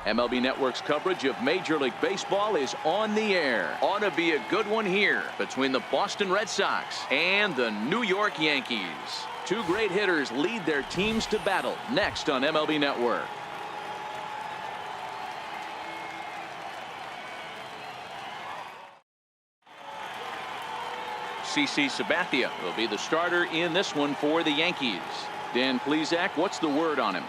MLB Network's coverage of Major League Baseball is on the air. Ought to be a good one here between the Boston Red Sox and the New York Yankees. Two great hitters lead their teams to battle next on MLB Network. CC Sabathia will be the starter in this one for the Yankees. Dan Plesac, what's the word on him?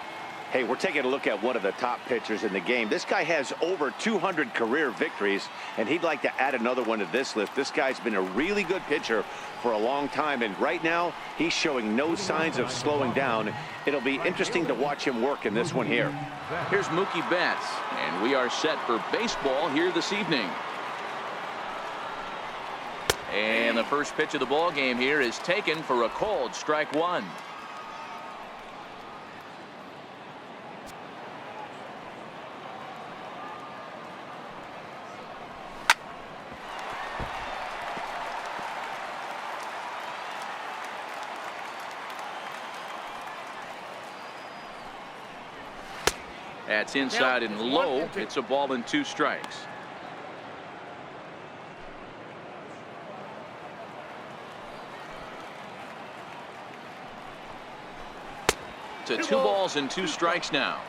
Hey, we're taking a look at one of the top pitchers in the game. This guy has over 200 career victories, and he'd like to add another one to this list. This guy's been a really good pitcher for a long time, and right now he's showing no signs of slowing down. It'll be interesting to watch him work in this one here. Here's Mookie Betts, and we are set for baseball here this evening. And the first pitch of the ball game here is taken for a called strike one. That's inside and low. It's a ball and 2 strikes. To 2 balls and 2 strikes now.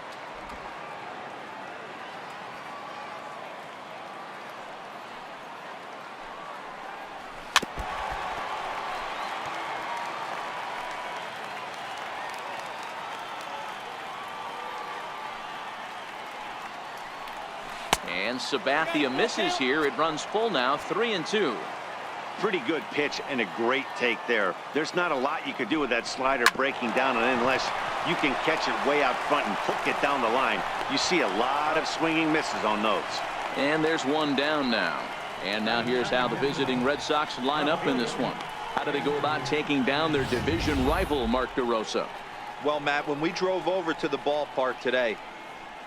And Sabathia misses here. It runs full now, 3-2. Pretty good pitch and a great take there. There's not a lot you could do with that slider breaking down on it unless you can catch it way out front and hook it down the line. You see a lot of swinging misses on those. And there's one down now. And now here's how the visiting Red Sox line up in this one. How do they go about taking down their division rival, Mark DeRosa? Well, Matt, when we drove over to the ballpark today,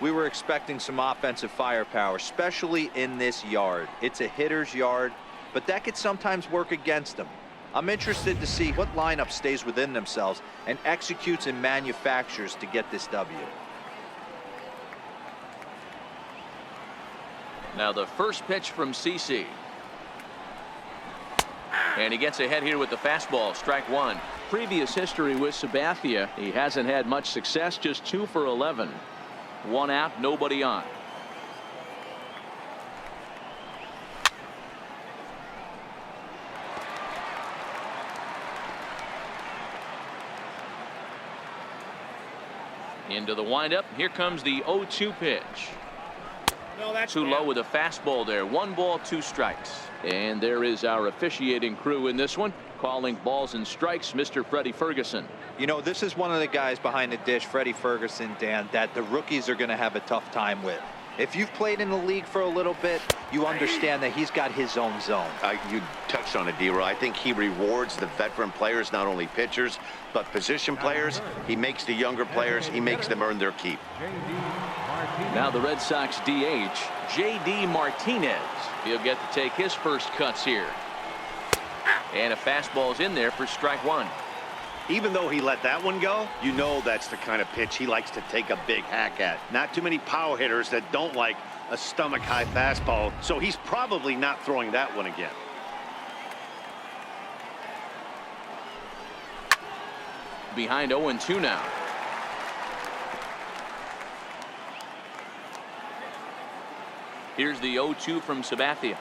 we were expecting some offensive firepower, especially in this yard. It's a hitter's yard, but that could sometimes work against them. I'm interested to see what lineup stays within themselves and executes and manufactures to get this W. Now the first pitch from CC. And he gets ahead here with the fastball, strike one. Previous history with Sabathia, he hasn't had much success, just 2 for 11. 1 out, nobody on. Into the windup. Here comes the 0-2 pitch. No, that's too low with a fastball there. 1 ball, 2 strikes. And there is our officiating crew in this one, calling balls and strikes, Mr. Freddie Ferguson. You know, this is one of the guys behind the dish, Freddie Ferguson, Dan, that the rookies are going to have a tough time with. If you've played in the league for a little bit, you understand that he's got his own zone. You touched on it, D-Roy. I think he rewards the veteran players, not only pitchers, but position players. He makes the younger players, he makes them earn their keep. Now the Red Sox DH, J.D. Martinez. He'll get to take his first cuts here. And a fastball's in there for strike one. Even though he let that one go, you know that's the kind of pitch he likes to take a big hack at. Not too many power hitters that don't like a stomach-high fastball, so he's probably not throwing that one again. Behind 0-2 now. Here's the 0-2 from Sabathia.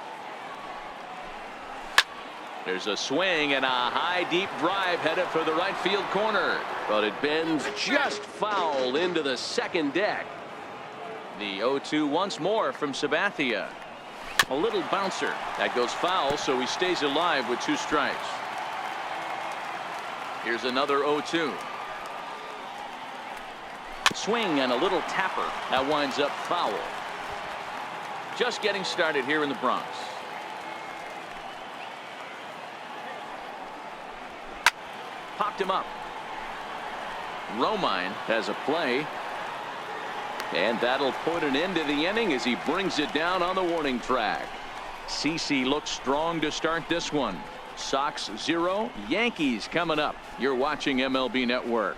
There's a swing and a high deep drive headed for the right field corner, but it bends just foul into the second deck. The 0-2 once more from Sabathia. A little bouncer that goes foul, so he stays alive with 2 strikes. Here's another 0-2. Swing and a little tapper that winds up foul. Just getting started here in the Bronx. Popped him up. Romine has a play. And that'll put an end to the inning as he brings it down on the warning track. CC looks strong to start this one. Sox 0, Yankees coming up. You're watching MLB Network.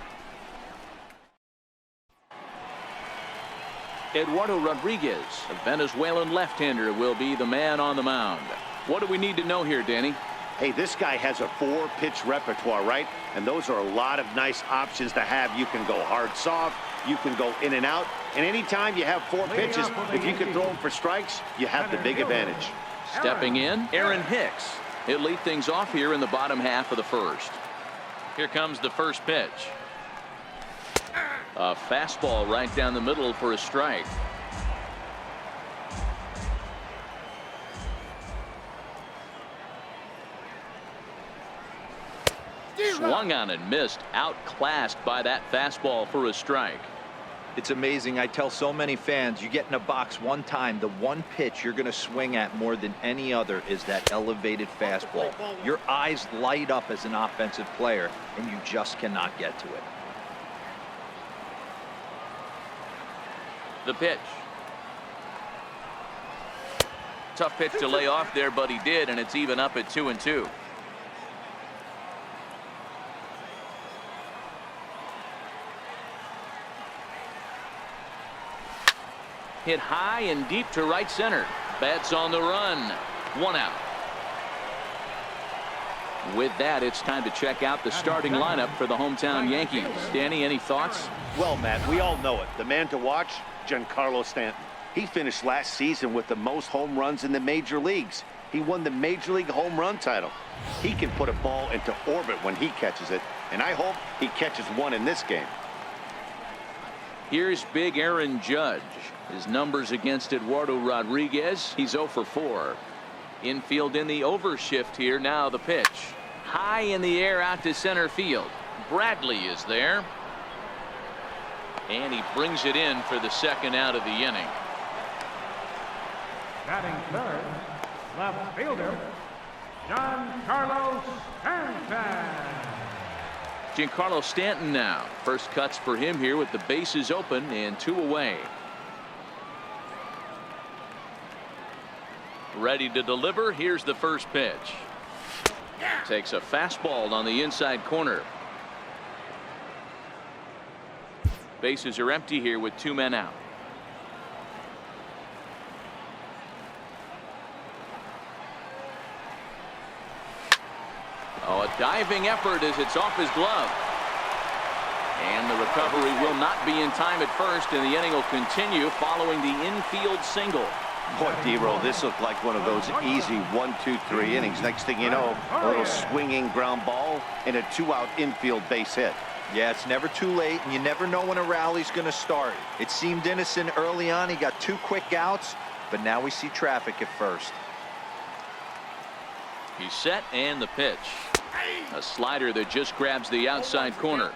Eduardo Rodriguez, a Venezuelan left-hander, will be the man on the mound. What do we need to know here, Danny? Hey, this guy has a 4-pitch repertoire, right? And those are a lot of nice options to have. You can go hard, soft. You can go in and out. And anytime you have 4 pitches, if you can throw them for strikes, you have the big advantage. Stepping in, Aaron Hicks. He'll lead things off here in the bottom half of the first. Here comes the first pitch. A fastball right down the middle for a strike. Swung on and missed, outclassed by that fastball for a strike. It's amazing. I tell so many fans, you get in a box one time, the one pitch you're going to swing at more than any other is that elevated fastball. Your eyes light up as an offensive player, and you just cannot get to it. The pitch. Tough pitch to lay off there, but he did, and it's even up at 2-2. Hit high and deep to right center. Bats on the run. 1 out. With that, it's time to check out the starting lineup for the hometown Yankees. Danny, any thoughts? Well, Matt, we all know it. The man to watch, Giancarlo Stanton. He finished last season with the most home runs in the major leagues. He won the Major League home run title. He can put a ball into orbit when he catches it, and I hope he catches one in this game. Here's big Aaron Judge. His numbers against Eduardo Rodriguez, he's 0 for 4. Infield in the overshift here. Now the pitch. High in the air out to center field. Bradley is there. And he brings it in for the second out of the inning. Batting third, left fielder, Giancarlo Stanton. Giancarlo Stanton now. First cuts for him here with the bases open and 2 away. Ready to deliver. Here's the first pitch. Takes a fastball on the inside corner. Bases are empty here with 2 men out. Oh, a diving effort as it's off his glove. And the recovery will not be in time at first, and the inning will continue following the infield single. Boy, D-Roll, this looked like one of those easy 1, 2, 3 innings. Next thing you know, a little swinging ground ball and a 2-out infield base hit. Yeah, it's never too late, and you never know when a rally's going to start. It seemed innocent early on. He got 2 quick outs, but now we see traffic at first. He's set, and the pitch. A slider that just grabs the outside corner.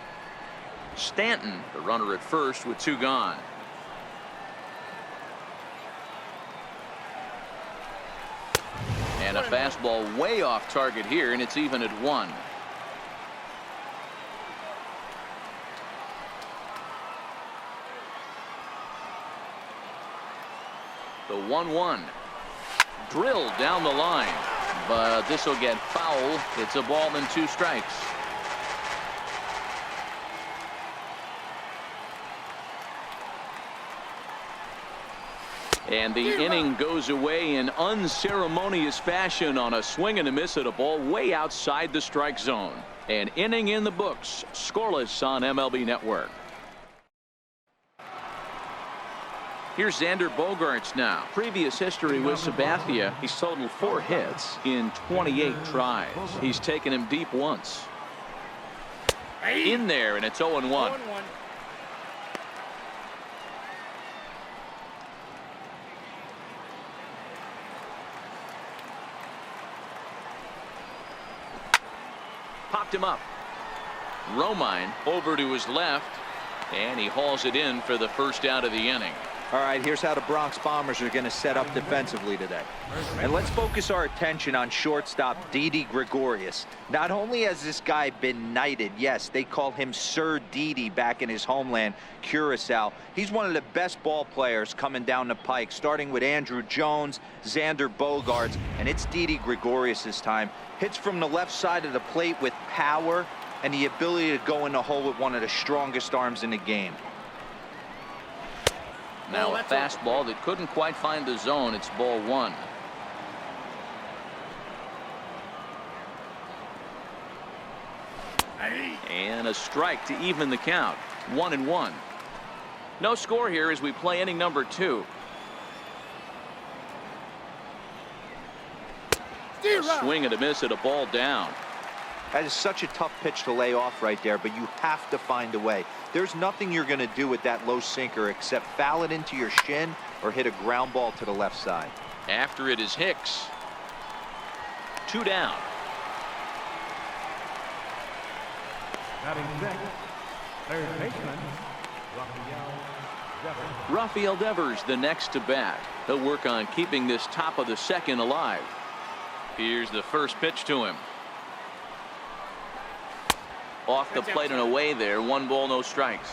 Stanton, the runner at first with 2 gone. And a fastball way off target here, and it's even at 1. The 1-1. Drilled down the line, but this will get foul. It's a ball and 2 strikes. And the inning goes away in unceremonious fashion on a swing and a miss at a ball way outside the strike zone. An inning in the books, scoreless on MLB Network. Here's Xander Bogaerts now. Previous history with Sabathia. He's totaled 4 hits in 28 tries. He's taken him deep once. In there, and it's 0-1. Popped him up. Romine over to his left, and he hauls it in for the first out of the inning. All right, here's how the Bronx Bombers are going to set up defensively today. And let's focus our attention on shortstop Didi Gregorius. Not only has this guy been knighted, yes, they call him Sir Didi back in his homeland, Curacao. He's one of the best ball players coming down the pike, starting with Andrew Jones, Xander Bogaerts, and it's Didi Gregorius this time. Hits from the left side of the plate with power and the ability to go in the hole with one of the strongest arms in the game. Now a fastball that couldn't quite find the zone. It's ball one. And a strike to even the count. 1-1. No score here as we play inning number 2. A swing and a miss at a ball down. That is such a tough pitch to lay off right there, but you have to find a way. There's nothing you're going to do with that low sinker except foul it into your shin or hit a ground ball to the left side. After it is Hicks. 2 down. Batting sixth, third baseman, Rafael Devers. Rafael Devers the next to bat. He'll work on keeping this top of the second alive. Here's the first pitch to him. Off the plate and away there. 1 ball, no strikes.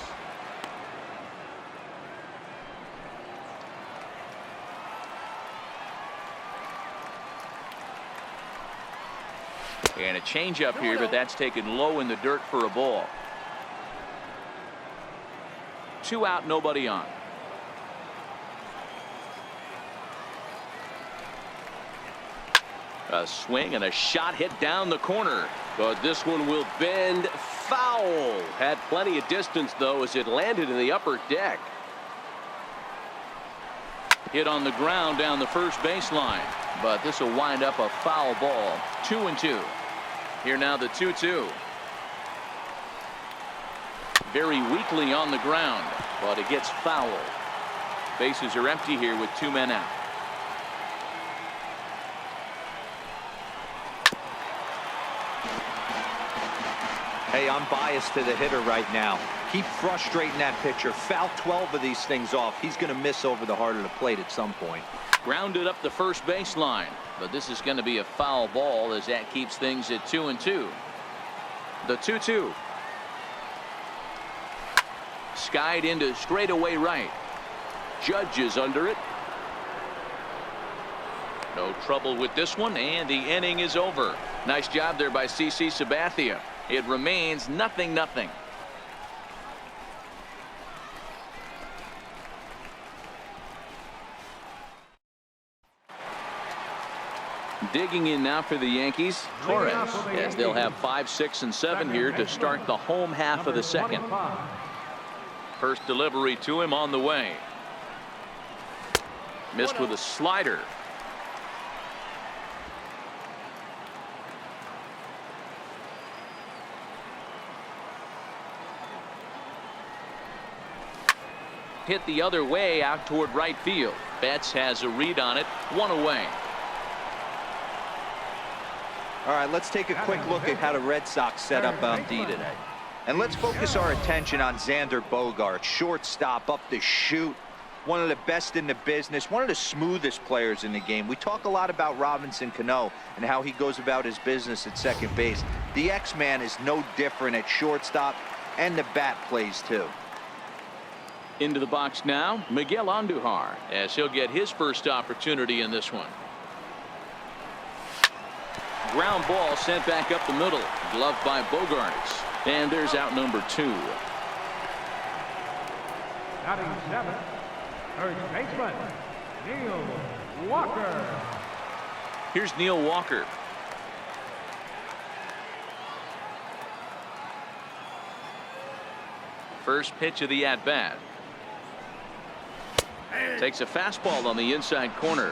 And a changeup here, but that's taken low in the dirt for a ball. 2 out, nobody on. A swing and a shot hit down the corner, but this one will bend foul. Had plenty of distance though as it landed in the upper deck. Hit on the ground down the first baseline, but this will wind up a foul ball. 2-2. Here now the 2-2. Very weakly on the ground, but it gets foul. Bases are empty here with 2 men out. Hey, I'm biased to the hitter right now. Keep frustrating that pitcher. Foul 12 of these things off. He's going to miss over the heart of the plate at some point. Grounded up the first baseline, but this is going to be a foul ball as that keeps things at 2-2. The 2-2. Skied into straightaway right. Judge is under it. No trouble with this one, and the inning is over. Nice job there by CC Sabathia. It remains 0-0. Digging in now for the Yankees, Torres, as they'll have 5, 6, and 7 here to start the home half of the second. First delivery to him on the way. Missed with a slider. Hit the other way out toward right field. Betts has a read on it. 1 away. All right, let's take a quick look at how the Red Sox set up on D today. And let's focus our attention on Xander Bogaerts, shortstop, up the chute. One of the best in the business, one of the smoothest players in the game. We talk a lot about Robinson Cano and how he goes about his business at second base. The X-Man is no different at shortstop, and the bat plays too. Into the box now, Miguel Andujar, as he'll get his first opportunity in this one. Ground ball sent back up the middle. Gloved by Bogaerts. And there's out number 2. Batting seventh, third baseman, Neil Walker. Here's Neil Walker. First pitch of the at-bat. Takes a fastball on the inside corner.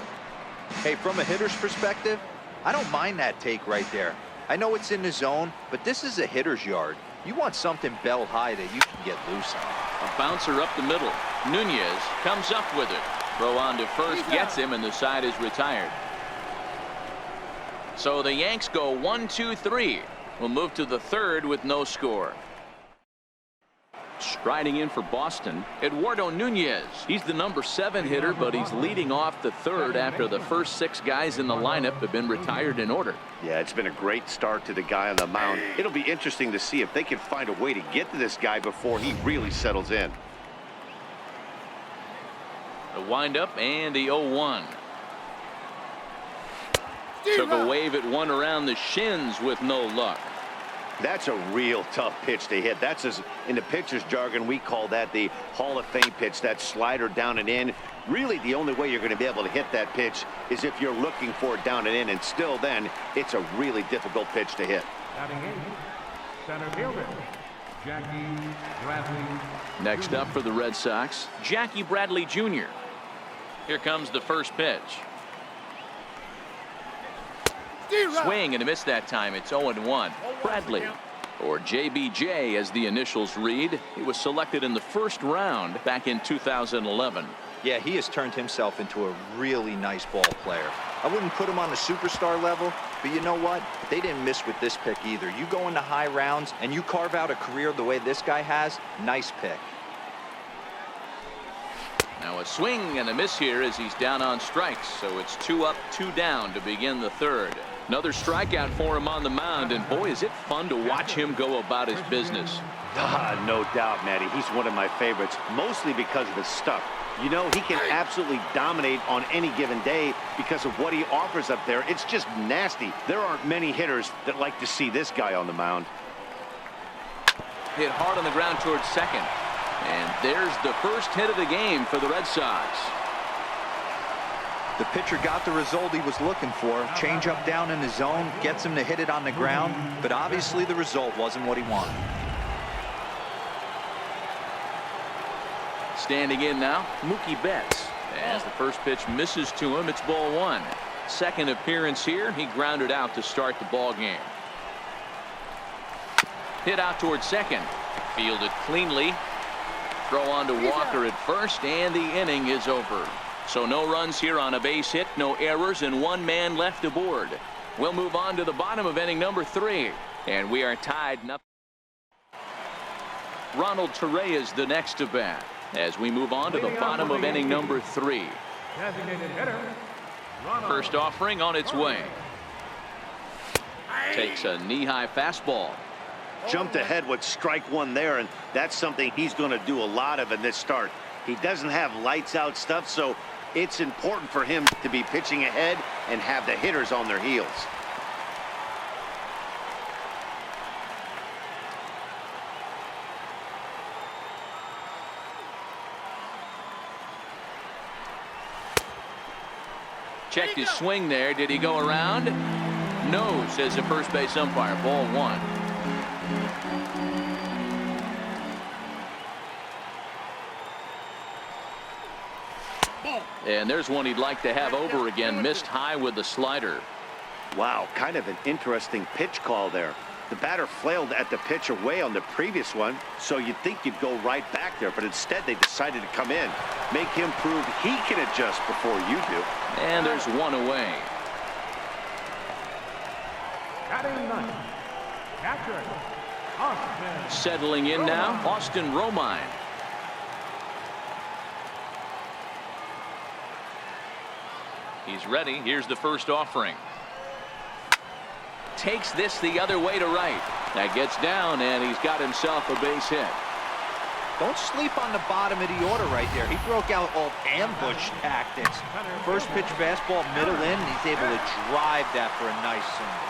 Hey, from a hitter's perspective, I don't mind that take right there. I know it's in the zone, but this is a hitter's yard. You want something bell high that you can get loose on. A bouncer up the middle. Nunez comes up with it. Throw on to first, gets him, and the side is retired. So the Yanks go 1-2-3. We'll move to the third with no score. Striding in for Boston, Eduardo Nunez. He's the number 7 hitter, but he's leading off the third after the first 6 guys in the lineup have been retired in order. Yeah, it's been a great start to the guy on the mound. It'll be interesting to see if they can find a way to get to this guy before he really settles in. The windup and the 0-1. Took a wave at one around the shins with no luck. That's a real tough pitch to hit. That's, in the pitcher's jargon, we call that the Hall of Fame pitch. That slider down and in. Really, the only way you're going to be able to hit that pitch is if you're looking for it down and in, and still then, it's a really difficult pitch to hit. Batting in, center fielder, Jackie Bradley. Next up for the Red Sox, Jackie Bradley Jr. Here comes the first pitch. Swing and a miss that time. It's 0-1. Bradley, or JBJ as the initials read. He was selected in the first round back in 2011. Yeah, he has turned himself into a really nice ball player. I wouldn't put him on the superstar level, but you know what? They didn't miss with this pick either. You go into high rounds and you carve out a career the way this guy has, nice pick. Now a swing and a miss here as he's down on strikes. So it's 2 up, 2 down to begin the third. Another strikeout for him on the mound, and boy, is it fun to watch him go about his business. No doubt, Matty. He's one of my favorites, mostly because of his stuff. You know, he can absolutely dominate on any given day because of what he offers up there. It's just nasty. There aren't many hitters that like to see this guy on the mound. Hit hard on the ground towards second. And there's the first hit of the game for the Red Sox. The pitcher got the result he was looking for. Change up down in the zone, gets him to hit it on the ground, but obviously the result wasn't what he wanted. Standing in now, Mookie Betts. As the first pitch misses to him, it's ball 1. Second appearance here, he grounded out to start the ball game. Hit out towards second. Fielded cleanly. Throw on to Walker at first, and the inning is over. So no runs here on a base hit, no errors, and 1 man left aboard. We'll move on to the bottom of inning number 3, and we are tied up. Ronald Torreyes the next to bat as we move on to the bottom of inning number 3. Designated hitter, Ronald. First offering on its way. Takes a knee-high fastball. Jumped ahead with strike 1 there, and that's something he's going to do a lot of in this start. He doesn't have lights out stuff, so it's important for him to be pitching ahead and have the hitters on their heels. Checked his swing there. Did he go around? No, says the first base umpire. Ball 1. And there's one he'd like to have over again. Missed high with the slider. Wow, kind of an interesting pitch call there. The batter flailed at the pitch away on the previous one, so you'd think you'd go right back there, but instead they decided to come in, make him prove he can adjust before you do. And there's 1 away. Batting 9, catcher, Austin. Settling in now, Austin Romine. He's ready. Here's the first offering. Takes this the other way to right. That gets down, and he's got himself a base hit. Don't sleep on the bottom of the order right there. He broke out all ambush tactics. First pitch fastball, middle in. He's able to drive that for a nice single.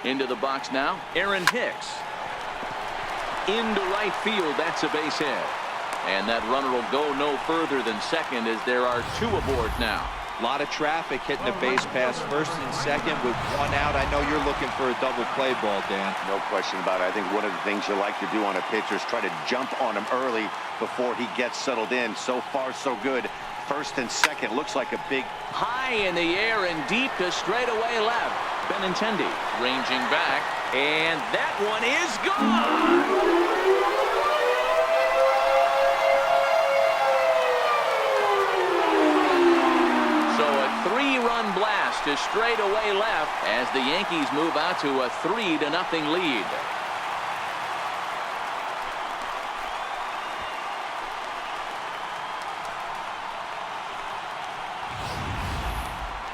Into the box now, Aaron Hicks. Into right field, that's a base hit. And that runner will go no further than second as there are 2 aboard now. A lot of traffic hitting the base pass first and second with 1 out. I know you're looking for a double play ball, Dan. No question about it. I think one of the things you like to do on a pitcher is try to jump on him early before he gets settled in. So far, so good. First and second looks like a big... High in the air and deep to straightaway left. Benintendi ranging back, and that one is gone. So a 3-run blast to straightaway left as the Yankees move out to a 3-0 lead.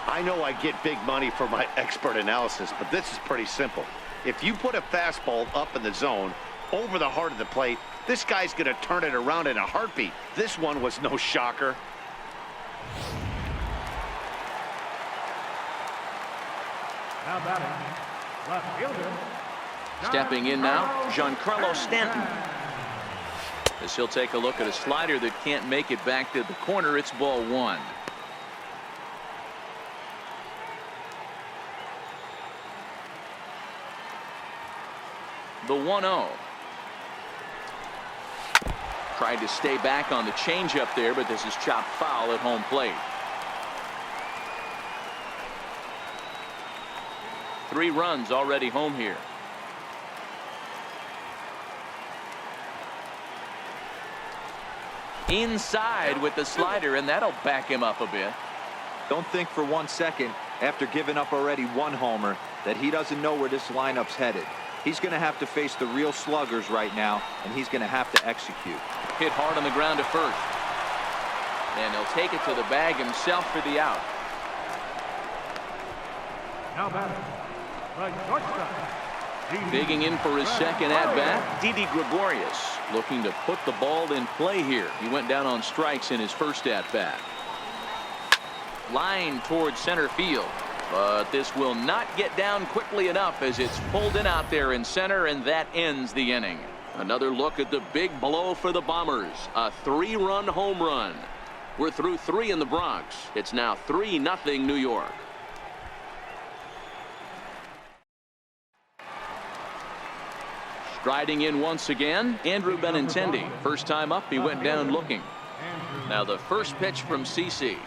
I know I get big money for my expert analysis, but this is pretty simple. If you put a fastball up in the zone over the heart of the plate, This guy's going to turn it around in a heartbeat. This one was no shocker. Now batting, left fielder. Stepping in now, Giancarlo Stanton. As he'll take a look at a slider that can't make it back to the corner. It's ball one. The 1-0. Tried to stay back on the changeup there, but this is chopped foul at home plate. 3 runs already home here. Inside with the slider, and that'll back him up a bit. Don't think for 1 second, after giving up already 1 homer, that he doesn't know where this lineup's headed. He's going to have to face the real sluggers right now, and he's going to have to execute. Hit hard on the ground to first. And he'll take it to the bag himself for the out. Now batting, right shortstop. Digging in for his second at-bat, Didi Gregorius, looking to put the ball in play here. He went down on strikes in his first at-bat. Line towards center field, but this will not get down quickly enough as it's pulled in out there in center, and that ends the inning. Another look at the big blow for the Bombers, a 3-run home run. We're through 3 in the Bronx. It's now 3-0 New York. Striding in once again, Andrew Benintendi. First time up, he went down looking. Now the first pitch from CC.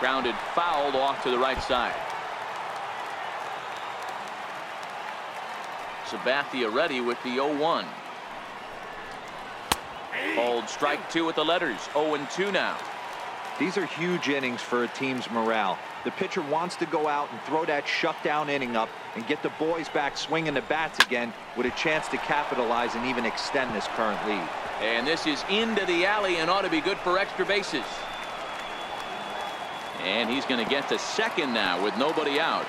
Grounded fouled off to the right side. Sabathia ready with the 0-1. Called strike 2 with the letters. 0-2 now. These are huge innings for a team's morale. The pitcher wants to go out and throw that shutdown inning up and get the boys back swinging the bats again with a chance to capitalize and even extend this current lead. And this is into the alley and ought to be good for extra bases. And he's going to get to second now with nobody out.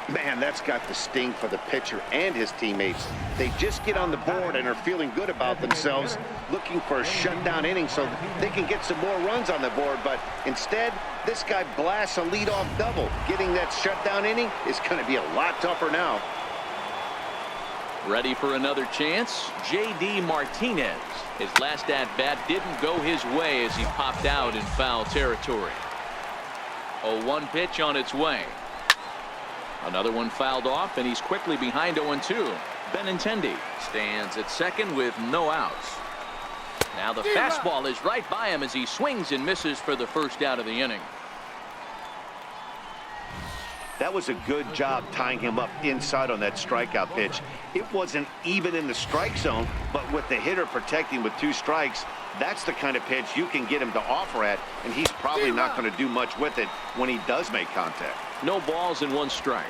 Man, that's got the sting for the pitcher and his teammates. They just get on the board and are feeling good about themselves, looking for a shutdown inning so they can get some more runs on the board. But instead, this guy blasts a leadoff double. Getting that shutdown inning is going to be a lot tougher now. Ready for another chance? J.D. Martinez. His last at-bat didn't go his way as he popped out in foul territory. 0-1 pitch on its way. Another one fouled off, and he's quickly behind 0-2. Benintendi stands at second with no outs. Now the fastball is right by him as he swings and misses for the first out of the inning. That was a good job tying him up inside on that strikeout pitch. It wasn't even in the strike zone, but with the hitter protecting with 2 strikes, that's the kind of pitch you can get him to offer at, and he's probably not going to do much with it when he does make contact. No balls and 1 strike.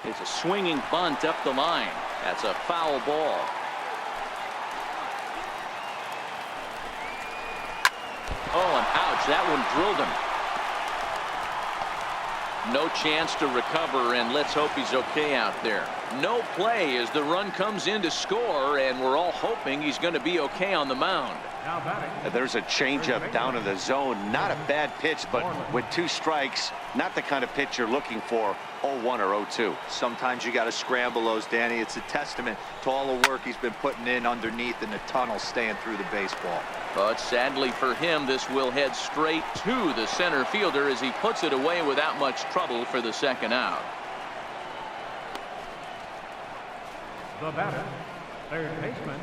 It's a swinging bunt up the line. That's a foul ball. Oh, and ouch, that one drilled him. No chance to recover, and let's hope he's okay out there. No play as the run comes in to score, and we're all hoping he's going to be okay on the mound. Now batting. There's a changeup down in the zone. Not a bad pitch, but with 2 strikes, not the kind of pitch you're looking for. 0-1 or 0-2. Sometimes you got to scramble those, Danny. It's a testament to all the work he's been putting in underneath in the tunnel, staying through the baseball. But sadly for him, this will head straight to the center fielder as he puts it away without much trouble for the second out. The batter, third baseman,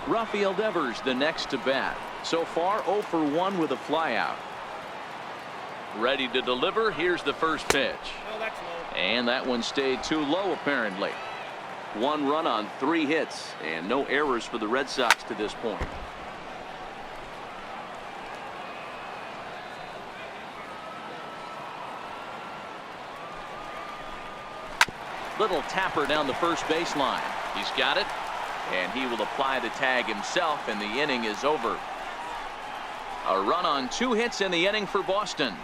Rafael Devers the next to bat. So far 0 for 1 with a flyout. Ready to deliver. Here's the first pitch. And that one stayed too low apparently. 1 run on 3 hits and no errors for the Red Sox to this point. Little tapper down the first baseline. He's got it, and he will apply the tag himself, and the inning is over. A run on 2 hits in the inning for Boston.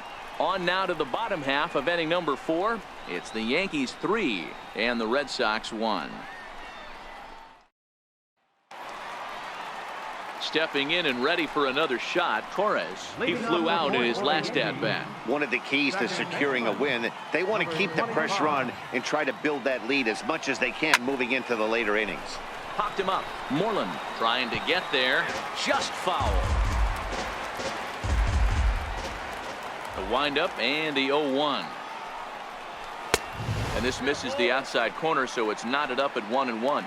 On now to the bottom half of inning number 4. It's the Yankees 3 and the Red Sox 1. Stepping in and ready for another shot, Torres. He flew out in his last at-bat. One of the keys to securing a win, they want to keep the pressure on and try to build that lead as much as they can moving into the later innings. Popped him up. Moreland trying to get there. Just foul. The windup and the 0-1. And this misses the outside corner, so it's knotted up at 1-1.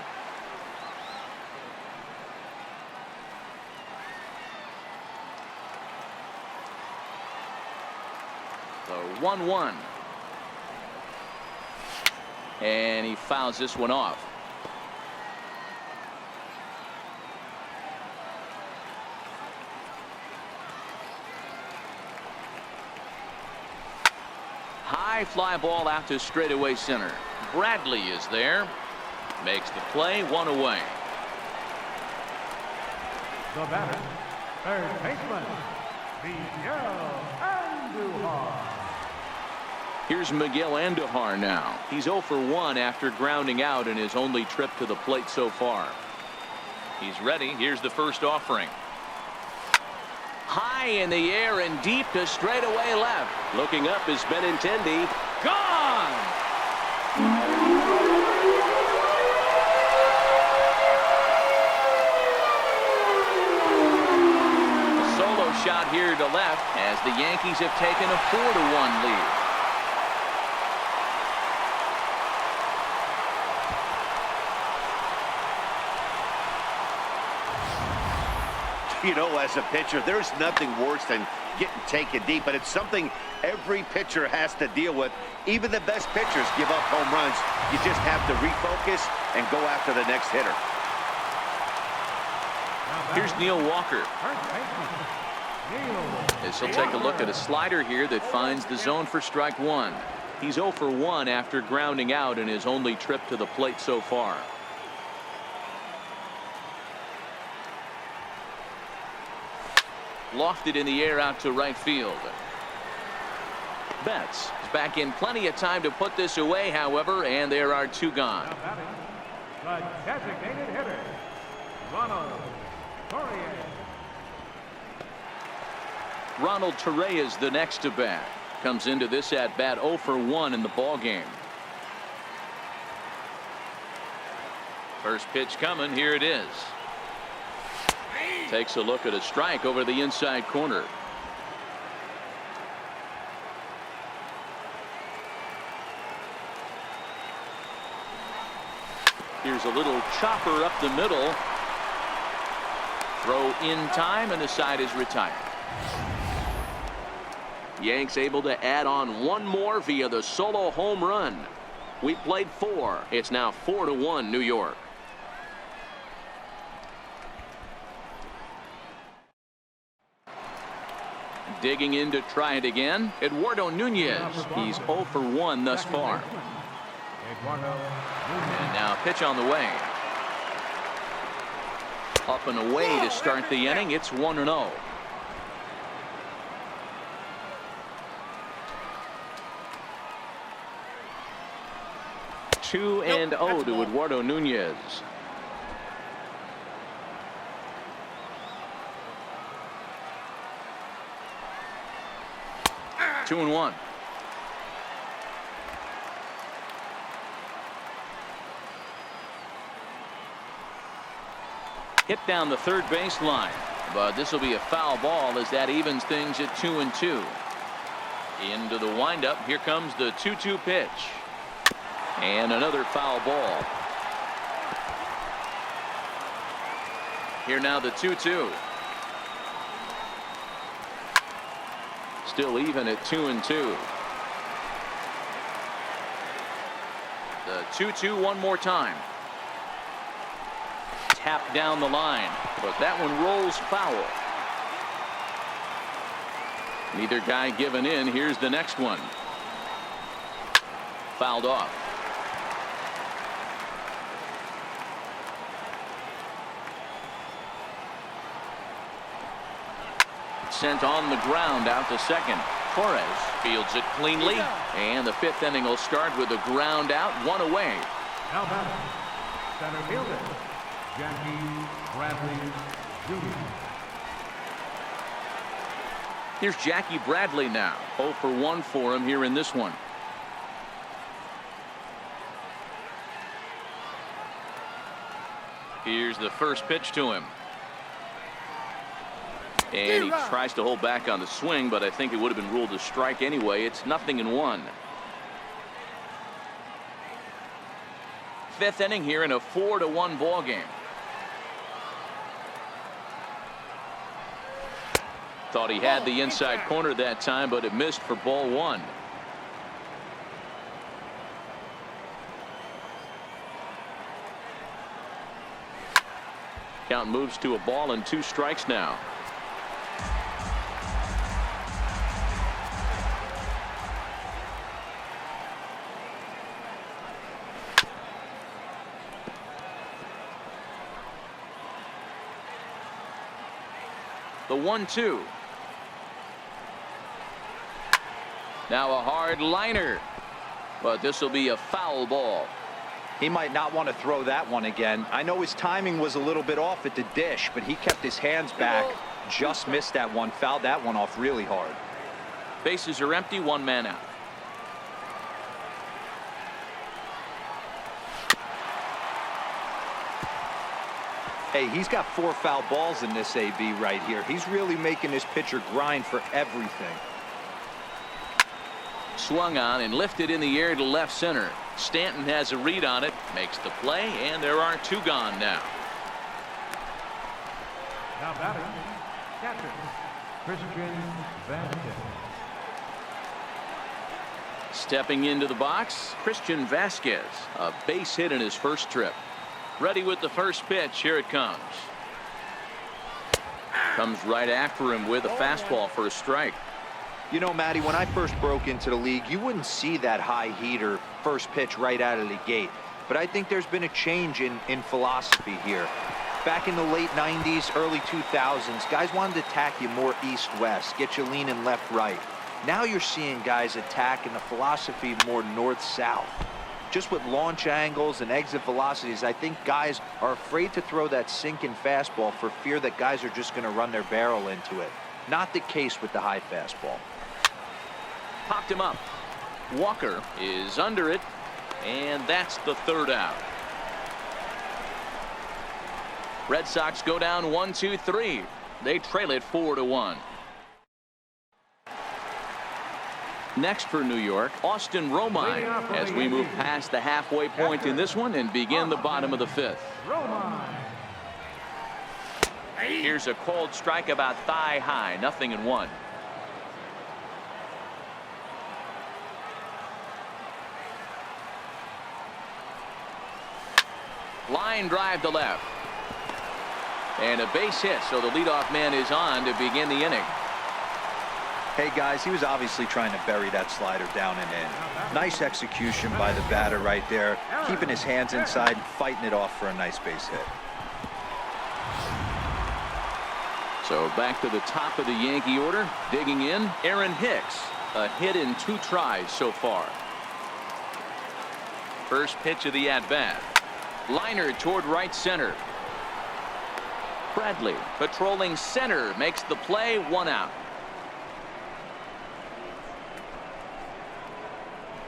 The 1-1. And he fouls this one off. High fly ball out to straightaway center. Bradley is there. Makes the play, 1 away. The batter, third baseman, Miguel Andujar. Here's Miguel Andujar now. He's 0 for 1 after grounding out in his only trip to the plate so far. He's ready. Here's the first offering. High in the air and deep to straightaway left. Looking up is Benintendi. Gone! A solo shot here to left as the Yankees have taken a 4-1 lead. You know, as a pitcher, there's nothing worse than getting taken deep, but it's something every pitcher has to deal with. Even the best pitchers give up home runs. You just have to refocus and go after the next hitter. Here's Neil Walker. As he'll take a look at a slider here that finds the zone for strike 1. He's 0 for 1 after grounding out in his only trip to the plate so far. Lofted in the air out to right field. Betts is back in plenty of time to put this away, however, and there are 2 gone. The designated hitter, Ronald Torres. Ronald Torres the next to bat. Comes into this at bat 0 for 1 in the ball game. First pitch coming. Here it is. Takes a look at a strike over the inside corner. Here's a little chopper up the middle. Throw in time, and the side is retired. Yanks able to add on 1 more via the solo home run. We played 4. It's now 4-1 New York. Digging in to try it again, Eduardo Nunez. He's 0 for 1 thus far. And now pitch on the way. Up and away to start the inning. It's 1-0. Two and 0 to Eduardo Nunez. Two and 1. Hit down the third baseline, but this will be a foul ball as that evens things at 2-2. Into the windup. Here comes the 2-2 pitch. And another foul ball. Here now the 2-2. Still even at 2-2. The 2-2 one more time. Tap down the line, but that one rolls foul. Neither guy giving in. Here's the next one. Fouled off. Sent on the ground out to second. Torres fields it cleanly, and the fifth inning will start with a ground out, one away. Now batting, center fielder, Jackie Bradley Jr. Here's Jackie Bradley now. 0 for 1 for him here in this one. Here's the first pitch to him. And he tries to hold back on the swing, but I think it would have been ruled a strike anyway. It's 0-1. Fifth inning here in a 4-1 ball game. Thought he had the inside corner that time, but it missed for ball one. Count moves to a ball and 2 strikes now. The 1-2. Now a hard liner, but this will be a foul ball. He might not want to throw that one again. I know his timing was a little bit off at the dish, but he kept his hands back, just missed that one, fouled that one off really hard. Bases are empty, 1 man out. Hey, he's got 4 foul balls in this AB right here. He's really making his pitcher grind for everything. Swung on and lifted in the air to left center. Stanton has a read on it, makes the play, and there are 2 gone now. Now batting, catcher, Christian Vasquez. Stepping into the box, Christian Vasquez, a base hit in his first trip. Ready with the first pitch. Here it comes. Comes right after him with a fastball for a strike. You know, Matty, when I first broke into the league, you wouldn't see that high heater first pitch right out of the gate. But I think there's been a change in philosophy here. Back in the late 90s, early 2000s, guys wanted to attack you more east-west, get you leaning left-right. Now you're seeing guys attack in the philosophy more north-south. Just with launch angles and exit velocities, I think guys are afraid to throw that sinking fastball for fear that guys are just going to run their barrel into it. Not the case with the high fastball. Popped him up. Walker is under it, and that's the 3rd out. Red Sox go down 1-2-3. They trail it 4-1. Next for New York, Austin Romine, as we move past the halfway point in this one and begin the bottom of the 5th. Here's a cold strike about thigh high, 0-1. Line drive to left. And a base hit, so the leadoff man is on to begin the inning. Hey guys, he was obviously trying to bury that slider down and in. Nice execution by the batter right there, keeping his hands inside and fighting it off for a nice base hit. So back to the top of the Yankee order, digging in, Aaron Hicks, a hit in 2 tries so far. First pitch of the at-bat. Liner toward right center. Bradley patrolling center, makes the play, 1 out.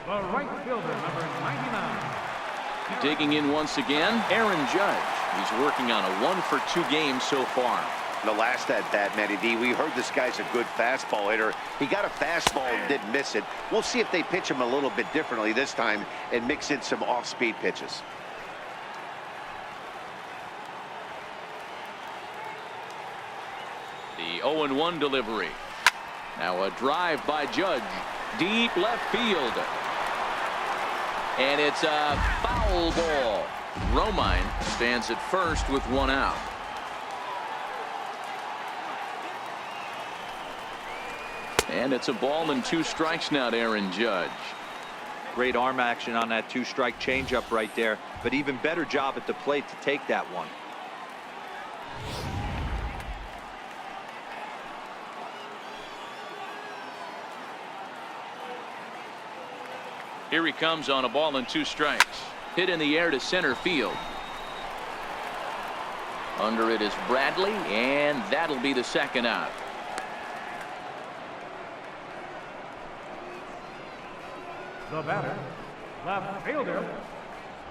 The right fielder, number 99. Digging in once again, Aaron Judge. He's working on a 1 for 2 game so far. The last at bat, Matty D, we heard this guy's a good fastball hitter. He got a fastball and didn't miss it. We'll see if they pitch him a little bit differently this time and mix in some off-speed pitches. The 0-1 delivery. Now a drive by Judge. Deep left field. And it's a foul ball. Romine stands at first with 1 out. And it's a ball and 2 strikes now to Aaron Judge. Great arm action on that 2-strike changeup right there, but even better job at the plate to take that one. Here he comes on a ball and 2 strikes. Hit in the air to center field. Under it is Bradley, and that'll be the 2nd out. The batter, left fielder,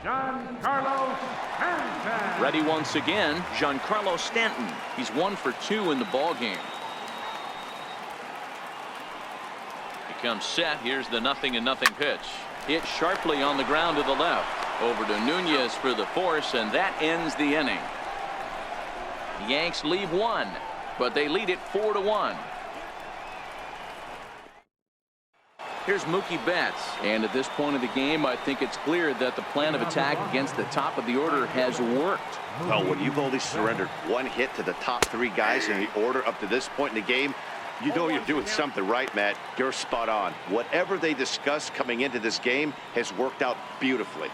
Giancarlo Stanton. Ready once again, Giancarlo Stanton. He's 1 for 2 in the ball game. He comes set. Here's the 0-0 pitch. Hit sharply on the ground to the left. Over to Nunez for the force, and that ends the inning. The Yanks leave 1, but they lead it 4-1. Here's Mookie Betts, and at this point of the game, I think it's clear that the plan of attack against the top of the order has worked. Well, when you've only surrendered 1 hit to the top 3 guys in the order up to this point in the game, you know you're doing something right, Matt. You're spot on. Whatever they discussed coming into this game has worked out beautifully.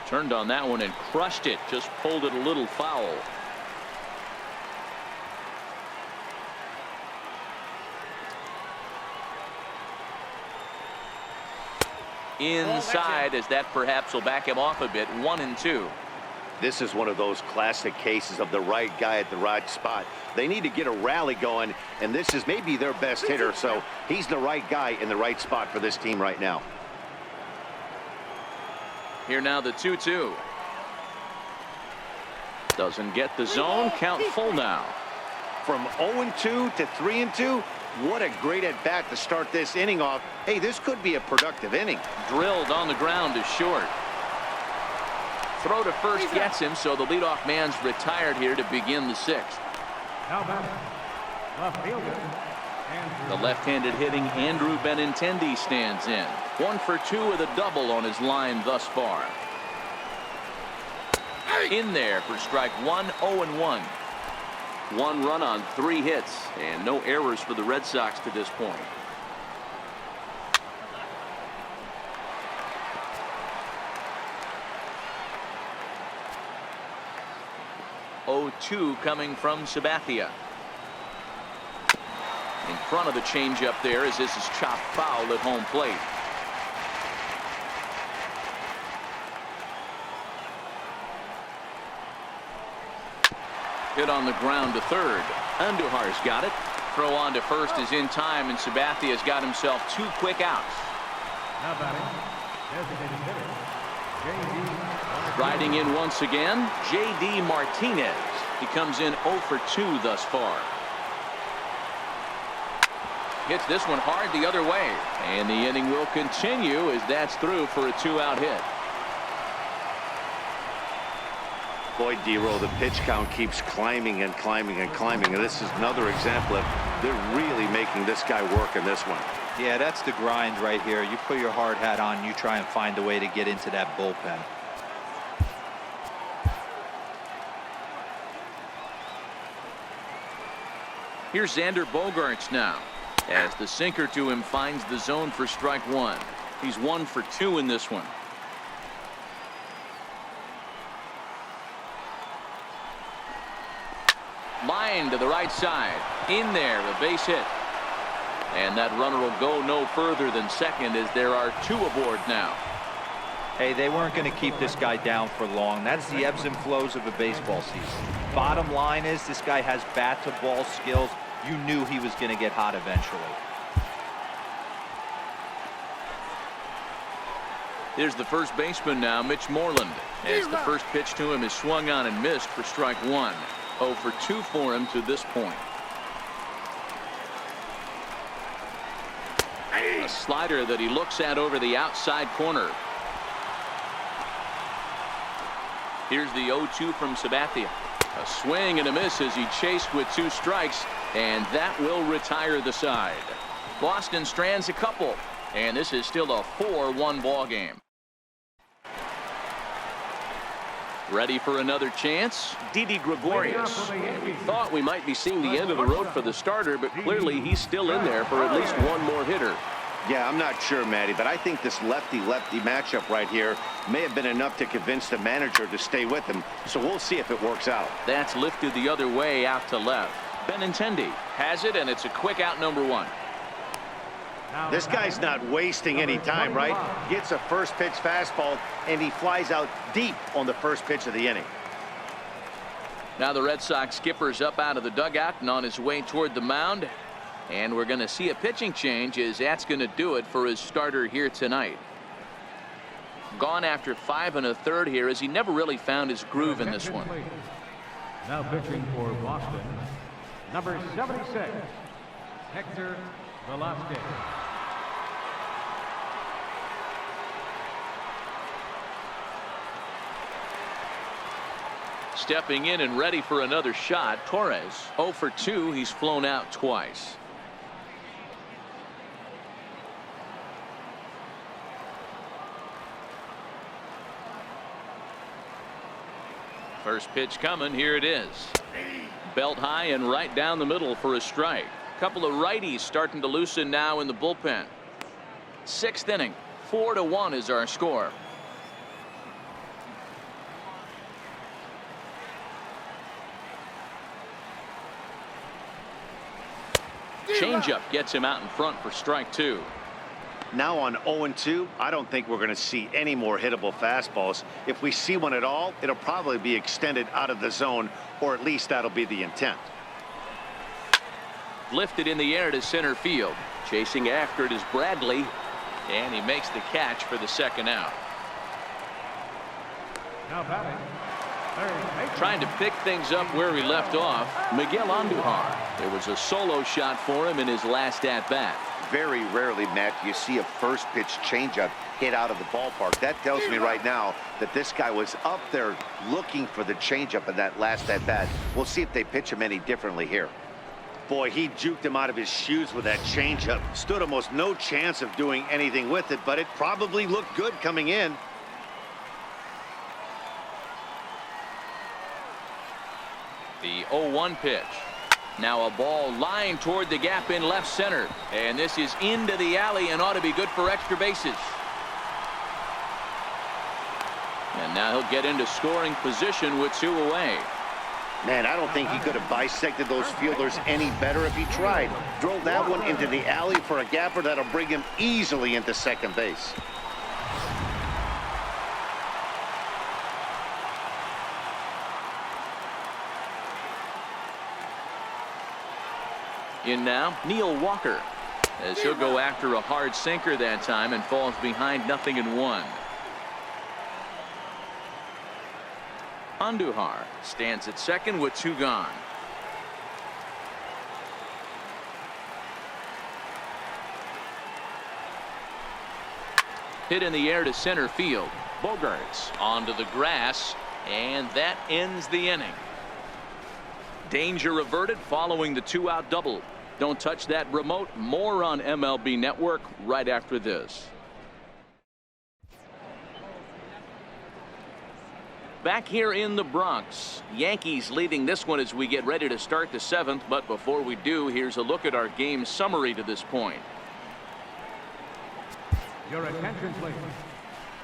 Turned on that one and crushed it. Just pulled it a little foul. Inside, as that perhaps will back him off a bit. 1-2. This is one of those classic cases of the right guy at the right spot. They need to get a rally going, and this is maybe their best hitter, so he's the right guy in the right spot for this team right now. Here now the 2-2. Doesn't get the zone. Count full now. From 0-2 to 3-2, what a great at bat to start this inning off. Hey, this could be a productive inning. Drilled on the ground is short. Throw to first gets him, so the leadoff man's retired here to begin the 6th. Now batter, left fielder, The left-handed hitting Andrew Benintendi stands in. 1 for 2 with a double on his line thus far. In there for strike 1, 0-1. 1 run on 3 hits, and no errors for the Red Sox to this point. Oh-2 coming from Sabathia. In front of the changeup there, as this is chopped foul at home plate. Hit on the ground to third. Andujar's got it. Throw on to first is in time, and Sabathia's got himself 2 quick outs. now batting, designated hitter, J.D. Riding in once again, J.D. Martinez. He comes in 0 for 2 thus far. Hits this one hard the other way, and the inning will continue as that's through for a 2-out hit. Boy, D-Roll, the pitch count keeps climbing and climbing and climbing, and this is another example of they're really making this guy work in this one. Yeah, that's the grind right here. You put your hard hat on, you try and find a way to get into that bullpen. Here's Xander Bogaerts now, as the sinker to him finds the zone for strike 1. He's 1 for 2 in this one. Line to the right side. In there, a base hit. And that runner will go no further than second, as there are 2 aboard now. Hey, they weren't going to keep this guy down for long. That's the ebbs and flows of a baseball season. Bottom line is this guy has bat to ball skills. You knew he was going to get hot eventually. Here's the first baseman now, Mitch Moreland, as the first pitch to him is swung on and missed for strike 1. 0 for 2 for him to this point. A slider that he looks at over the outside corner. Here's the 0-2 from Sabathia. A swing and a miss as he chased with 2 strikes, and that will retire the side. Boston strands a couple, and this is still a 4-1 ball game. Ready for another chance? Didi Gregorius. And we thought we might be seeing the end of the road for the starter, but clearly he's still in there for at least 1 more hitter. Yeah, I'm not sure, Matty, but I think this lefty-lefty matchup right here may have been enough to convince the manager to stay with him, so we'll see if it works out. That's lifted the other way out to left. Benintendi has it, and it's a quick out number 1. This guy's not wasting any time, right? Gets a first pitch fastball, and he flies out deep on the first pitch of the inning. Now the Red Sox skipper's up out of the dugout and on his way toward the mound. And we're going to see a pitching change, as that's going to do it for his starter here tonight. Gone after 5 1/3 here, as he never really found his groove in this one. Now pitching for Boston, number 76, Hector Velasquez. Stepping in and ready for another shot, Torres. 0 for 2. He's flown out twice. First pitch coming. Here it is. Belt high and right down the middle for a strike. Couple of righties starting to loosen now in the bullpen. 6th inning. 4-1 is our score. Changeup gets him out in front for strike 2. Now on 0-2, I don't think we're going to see any more hittable fastballs. If we see one at all, it'll probably be extended out of the zone, or at least that'll be the intent. Lifted in the air to center field. Chasing after it is Bradley, and he makes the catch for the second out. Now batting, third baseman. Trying to pick things up where he left off, Miguel Andujar. There was a solo shot for him in his last at-bat. Very rarely, Matt, do you see a first pitch changeup hit out of the ballpark. That tells me right now that this guy was up there looking for the changeup in that last at-bat. We'll see if they pitch him any differently here. Boy, he juked him out of his shoes with that changeup. Stood almost no chance of doing anything with it, but it probably looked good coming in. The 0-1 pitch. Now a ball lined toward the gap in left center, and this is into the alley and ought to be good for extra bases. And now he'll get into scoring position with 2 away. Man, I don't think he could have bisected those fielders any better if he tried. Drove that one into the alley for a gapper that'll bring him easily into second base. In now, Neil Walker, as he'll go after a hard sinker that time and falls behind 0-1. Andujar stands at second with 2 gone. Hit in the air to center field. Bogarts onto the grass, and that ends the inning. Danger averted following the 2-out double. Don't touch that remote. More on MLB Network right after this. Back here in the Bronx, Yankees leading this one as we get ready to start the 7th. But before we do, here's a look at our game summary to this point. Your attention, please.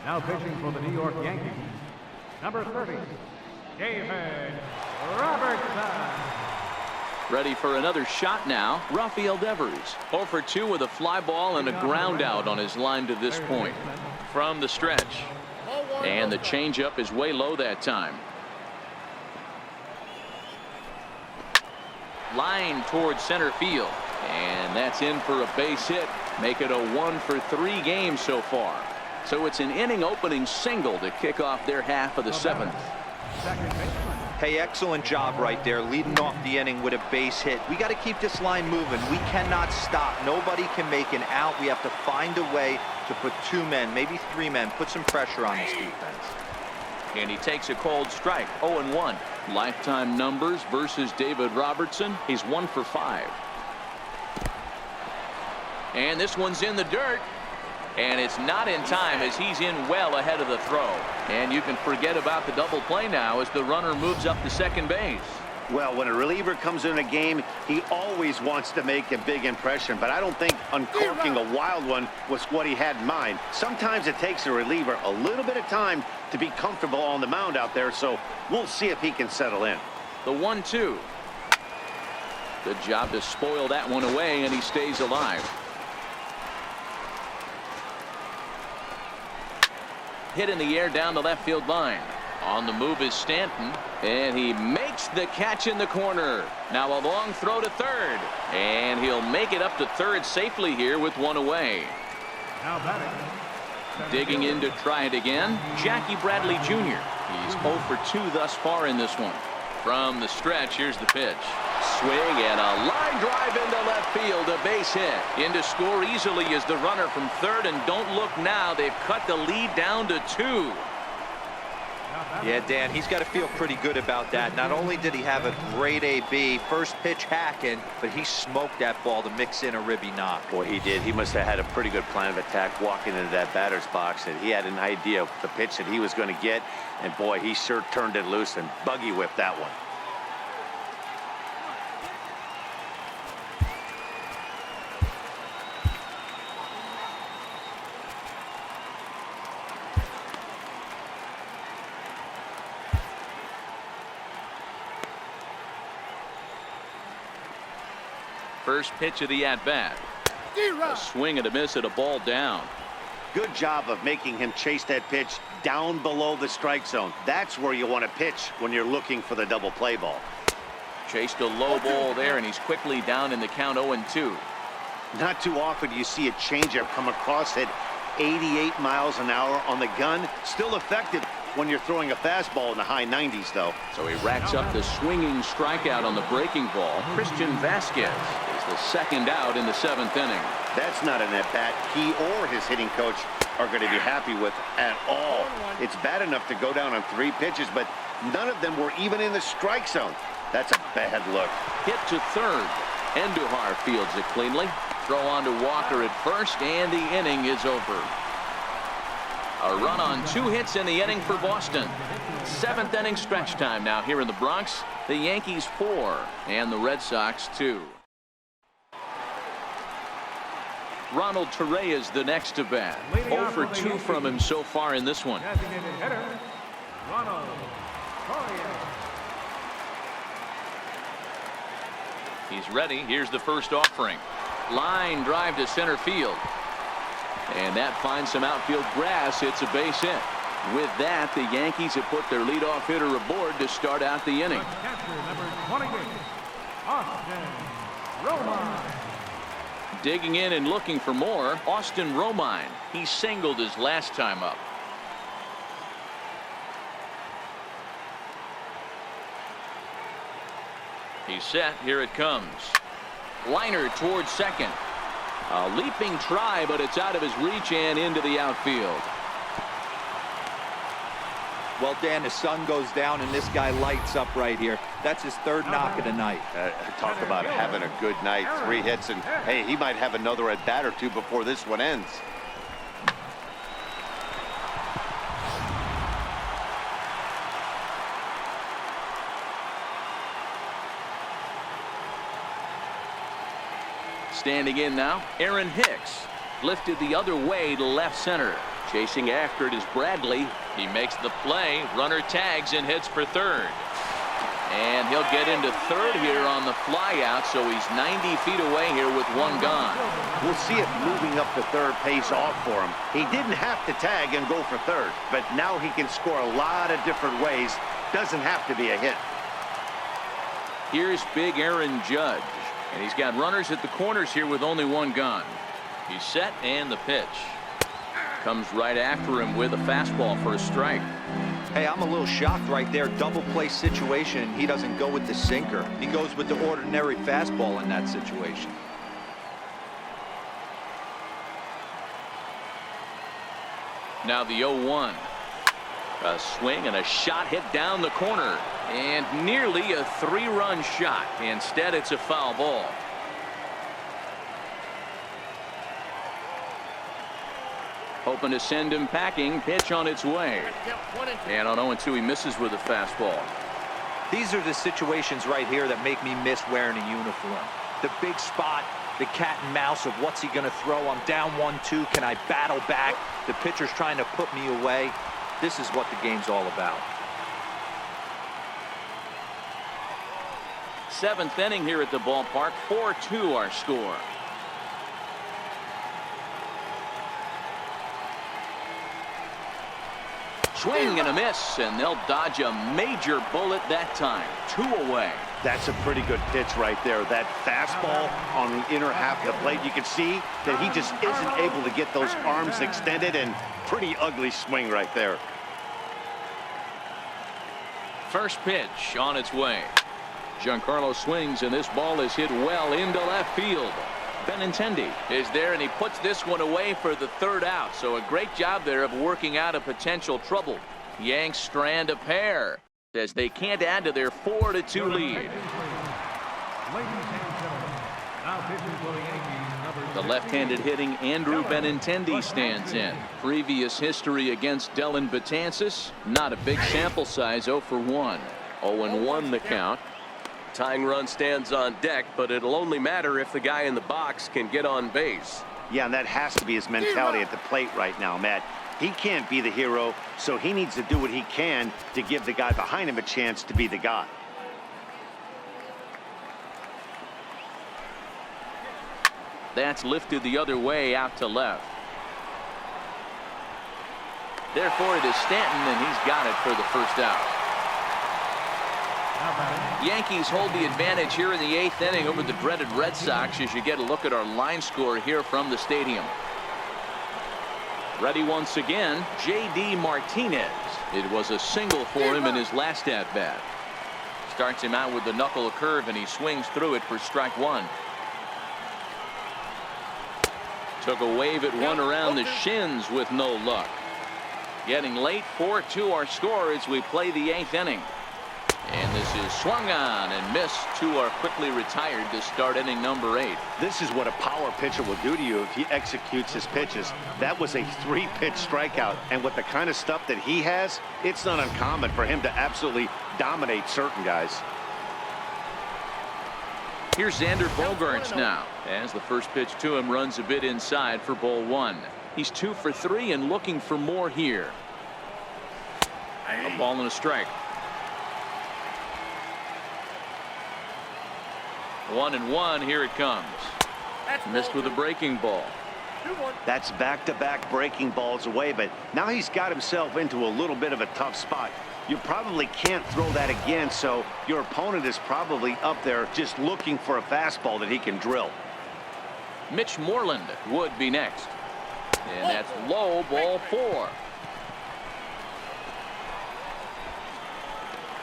Now pitching for the New York Yankees, number 30, David Robertson. Ready for another shot now. Rafael Devers 0 for 2 with a fly ball and a ground out on his line to this point. From the stretch. And the changeup is way low that time. Line towards center field. And that's in for a base hit. Make it a 1 for 3 game so far. So it's an inning opening single to kick off their half of the 7th. Hey, excellent job right there, leading off the inning with a base hit. We got to keep this line moving. We cannot stop. Nobody can make an out. We have to find a way to put 2 men, maybe 3 men, put some pressure on this defense. And he takes a cold strike. 0-1. Lifetime numbers versus David Robertson. He's 1 for 5. And this one's in the dirt. And it's not in time, as he's in well ahead of the throw. And you can forget about the double play now as the runner moves up to second base. Well, when a reliever comes in a game, he always wants to make a big impression, but I don't think uncorking a wild one was what he had in mind. Sometimes it takes a reliever a little bit of time to be comfortable on the mound out there, so we'll see if he can settle in. The 1-2. Good job to spoil that one away, and he stays alive. hit in the air down the left field line. On the move is Stanton, and he makes the catch in the corner. Now a long throw to third, and he'll make it up to third safely here with one away. Now batting. Digging in to try it again, Jackie Bradley Jr. He's 0 for 2 thus far in this one. From the stretch, here's the pitch. Swing and a line drive into left field, a base hit. In to score easily is the runner from third, and don't look now, they've cut the lead down to 2. Yeah, Dan, he's got to feel pretty good about that. Not only did he have a great AB, first pitch hacking, but he smoked that ball to mix in a ribby knock. Boy, he did. He must have had a pretty good plan of attack walking into that batter's box, and he had an idea of the pitch that he was going to get, and boy, he sure turned it loose and buggy whipped that one. First pitch of the at-bat. A swing and a miss at a ball down. Good job of making him chase that pitch down below the strike zone. That's where you want to pitch when you're looking for the double play ball. Chased a low ball there, and he's quickly down in the count 0-2. Not too often you see a changeup come across at 88 miles an hour on the gun. Still effective when you're throwing a fastball in the high 90s, though. So he racks up the swinging strikeout on the breaking ball. Christian Vasquez is the second out in the 7th inning. That's not an at-bat he or his hitting coach are going to be happy with at all. It's bad enough to go down on 3 pitches, but none of them were even in the strike zone. That's a bad look. Hit to third. Andujar fields it cleanly. Throw on to Walker at first, and the inning is over. A run on 2 hits in the inning for Boston. 7th inning stretch time now here in the Bronx. The Yankees 4 and the Red Sox 2. Ronald Torreyes the next to bat. 0 for 2 from him so far in this one. Designated hitter, Ronald Torreyes. He's ready. Here's the first offering. Line drive to center field. And that finds some outfield grass. It's a base hit. With that, the Yankees have put their leadoff hitter aboard to start out the inning. Catcher number 28, Austin Romine. Digging in and looking for more, Austin Romine. He singled his last time up. He's set. Here it comes. Liner towards second. A leaping try, but it's out of his reach and into the outfield. Well, Dan, the sun goes down and this guy lights up right here. That's his 3rd knock of the night. Talk about having a good night. 3 hits, and hey, he might have another at bat or 2 before this one ends. Standing in now, Aaron Hicks. Lifted the other way to left center. Chasing after it is Bradley. He makes the play. Runner tags and hits for third. And he'll get into third here on the flyout, so he's 90 feet away here with 1 gone. We'll see if moving up to third pays off for him. He didn't have to tag and go for third, but now he can score a lot of different ways. Doesn't have to be a hit. Here's big Aaron Judge. And he's got runners at the corners here with only 1 gone. He's set, and the pitch. Comes right after him with a fastball for a strike. Hey, I'm a little shocked right there. Double play situation. He doesn't go with the sinker. He goes with the ordinary fastball in that situation. Now the 0-1. A swing and a shot hit down the corner. And nearly a 3-run shot. Instead, it's a foul ball. Hoping to send him packing. Pitch on its way. And on 0-2, he misses with a fastball. These are the situations right here that make me miss wearing a uniform. The big spot, the cat and mouse of what's he going to throw. I'm down 1-2. Can I battle back? The pitcher's trying to put me away. This is what the game's all about. 7th inning here at the ballpark. 4-2 our score. Swing and a miss, and they'll dodge a major bullet that time. 2 away. That's a pretty good pitch right there. That fastball on the inner half of the plate. You can see that he just isn't able to get those arms extended, and pretty ugly swing right there. First pitch on its way. Giancarlo swings, and this ball is hit well into left field. Benintendi is there, and he puts this one away for the 3rd out. So a great job there of working out a potential trouble. Yanks strand a pair as they can't add to their 4-2 lead. The left-handed hitting Andrew Benintendi stands in. Previous history against Dellin Betances, not a big sample size, 0 for 1. 0-1 the count. Tying run stands on deck, but it'll only matter if the guy in the box can get on base. Yeah, and that has to be his mentality at the plate right now, Matt. He can't be the hero, so he needs to do what he can to give the guy behind him a chance to be the guy. That's lifted the other way out to left. Therefore, it is Stanton, and he's got it for the 1st out. Yankees hold the advantage here in the 8th inning over the dreaded Red Sox as you get a look at our line score here from the stadium. Ready once again, J.D. Martinez. It was a single for him in his last at-bat. Starts him out with the knuckle curve, and he swings through it for strike 1. Took a wave at one around the shins with no luck. Getting late, 4-2 our score as we play the 8th inning. And this is swung on and missed. 2 are quickly retired to start inning number 8. This is what a power pitcher will do to you if he executes his pitches. That was a 3-pitch strikeout, and with the kind of stuff that he has, it's not uncommon for him to absolutely dominate certain guys. Here's Xander Bogaerts now, as the first pitch to him runs a bit inside for ball 1. He's 2 for 3 and looking for more here. A ball and a strike. 1-1. Here it comes. Missed with a breaking ball. That's back-to-back breaking balls away, but now he's got himself into a little bit of a tough spot. You probably can't throw that again, so your opponent is probably up there just looking for a fastball that he can drill. Mitch Moreland would be next. And that's low, ball 4.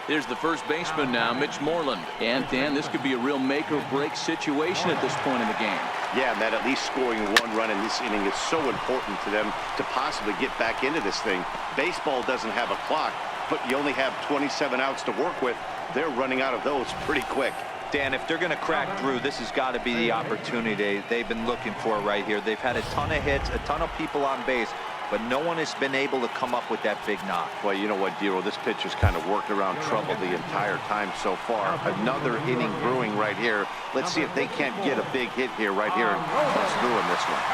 Here's the first baseman now, Mitch Moreland. And Dan, this could be a real make or break situation at this point in the game. Yeah, Matt, at least scoring 1 run in this inning is so important to them to possibly get back into this thing. Baseball doesn't have a clock, but you only have 27 outs to work with. They're running out of those pretty quick. Dan, if they're going to crack through, this has got to be the opportunity they've been looking for right here. They've had a ton of hits, a ton of people on base, but no one has been able to come up with that big knock. Well, you know what, Dero, this pitcher's kind of worked around trouble the entire time so far. Another inning brewing right here. Let's see if they can't get a big hit here right here and bust through in this one.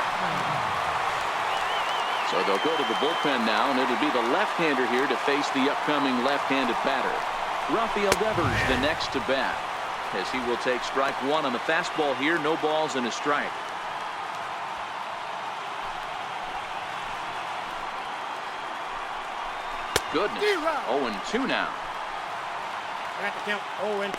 So they'll go to the bullpen now, and it'll be the left-hander here to face the upcoming left-handed batter. Rafael Devers the next to bat, as he will take strike 1 on the fastball here. No balls and a strike. Goodness. 0-2 now. I got to count 0-2.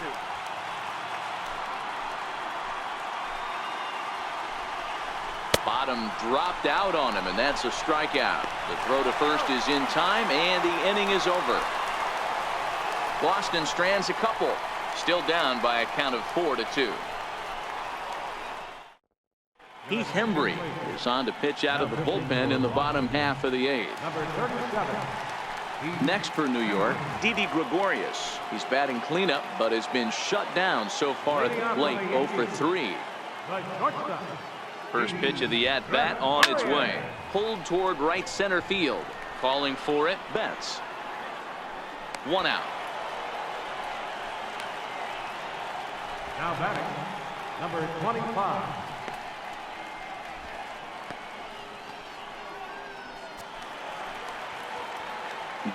Bottom dropped out on him, and that's a strikeout. The throw to first is in time, and the inning is over. Boston strands a couple. Still down by a count of 4-2. Heath Hembree is on to pitch out of the bullpen in the bottom half of the 8th. Number 37. Next for New York, Didi Gregorius. He's batting cleanup, but has been shut down so far at the plate. 0 for 3. The shortstop. First pitch of the at-bat on its way. Pulled toward right center field. Calling for it, Betts. 1 out. Now batting, number 25.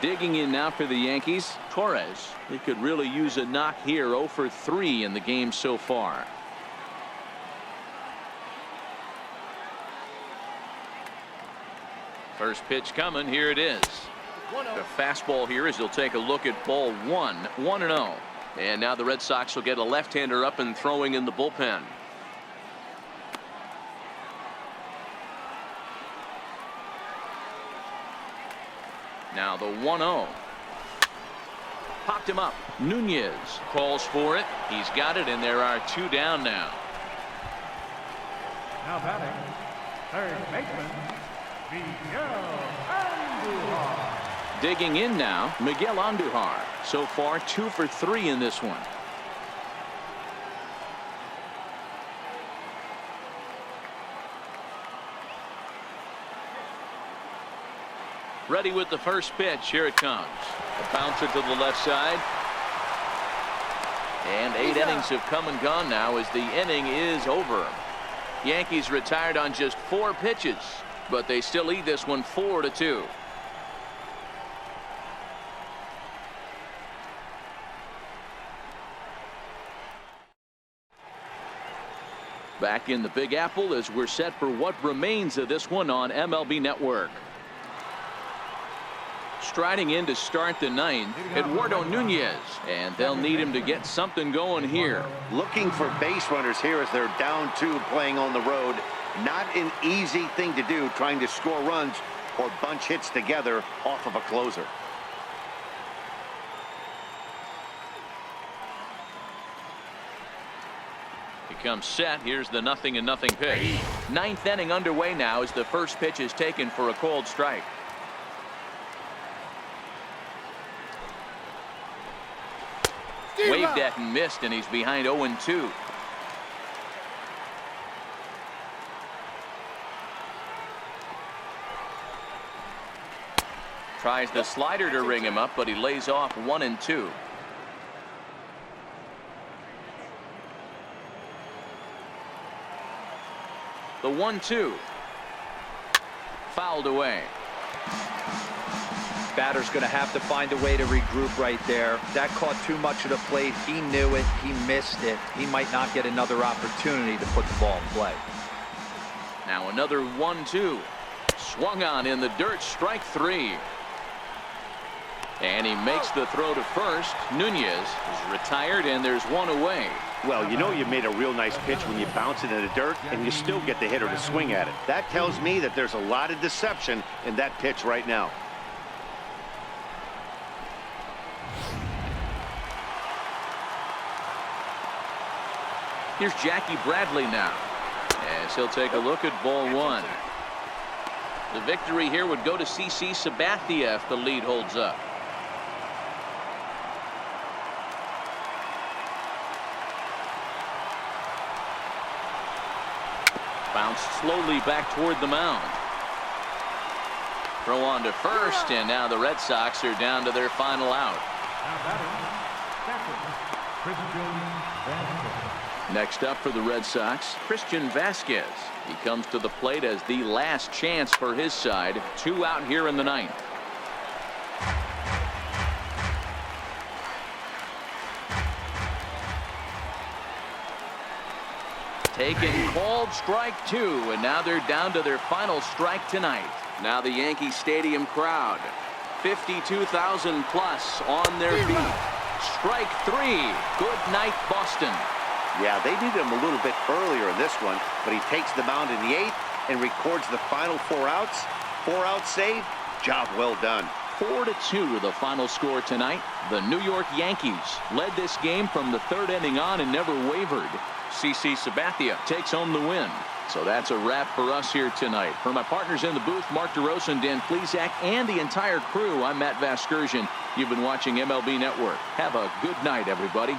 Digging in now for the Yankees, Torres. They could really use a knock here. 0 for 3 in the game so far. First pitch coming. Here it is. The fastball here as he'll take a look at ball 1-0. And now the Red Sox will get a left-hander up and throwing in the bullpen. Now the 1-0. Popped him up. Nunez calls for it. He's got it, and there are 2 down now. Now batting, third baseman, Miguel Andujar. Digging in now, Miguel Andujar. So far 2 for 3 in this one. Ready with the first pitch. Here it comes. A bouncer to the left side. And 8 innings have come and gone now as the inning is over. Yankees retired on just 4 pitches, but they still lead this one 4-2. Back in the Big Apple as we're set for what remains of this one on MLB Network. Striding in to start the 9th, Eduardo Nunez, and they'll need him to get something going here. Looking for base runners here as they're down 2 playing on the road. Not an easy thing to do, trying to score runs or bunch hits together off of a closer. He comes set. Here's the 0-0 pitch. 9th inning underway now as the first pitch is taken for a called strike. Waved at and missed, and he's behind 0-2. Tries the slider to ring him up, but he lays off 1-2. The 1-2. Fouled away. Batter's going to have to find a way to regroup right there. That caught too much of the plate. He knew it. He missed it. He might not get another opportunity to put the ball in play. Now another 1-2. Swung on in the dirt. Strike 3. And he makes the throw to first. Nunez is retired, and there's 1 away. Well, you know you made a real nice pitch when you bounce it in the dirt and you still get the hitter to swing at it. That tells me that there's a lot of deception in that pitch right now. Here's Jackie Bradley now as he'll take a look at ball 1. The victory here would go to CC Sabathia if the lead holds up. Bounced slowly back toward the mound. Throw on to first, and now the Red Sox are down to their final out. Now batting, Christian Vasquez. Next up for the Red Sox, Christian Vasquez. He comes to the plate as the last chance for his side. 2 out here in the 9th. Taken, called strike 2, and now they're down to their final strike tonight. Now the Yankee Stadium crowd, 52,000 plus on their feet. Strike 3. Good night, Boston. Yeah, they needed him a little bit earlier in this one, but he takes the mound in the 8th and records the final 4 outs. 4 out save. Job well done. 4-2 the final score tonight. The New York Yankees led this game from the 3rd inning on and never wavered. CC Sabathia takes home the win. So that's a wrap for us here tonight. For my partners in the booth, Mark DeRosa and Dan Plesac, and the entire crew, I'm Matt Vasgersian. You've been watching MLB Network. Have a good night, everybody.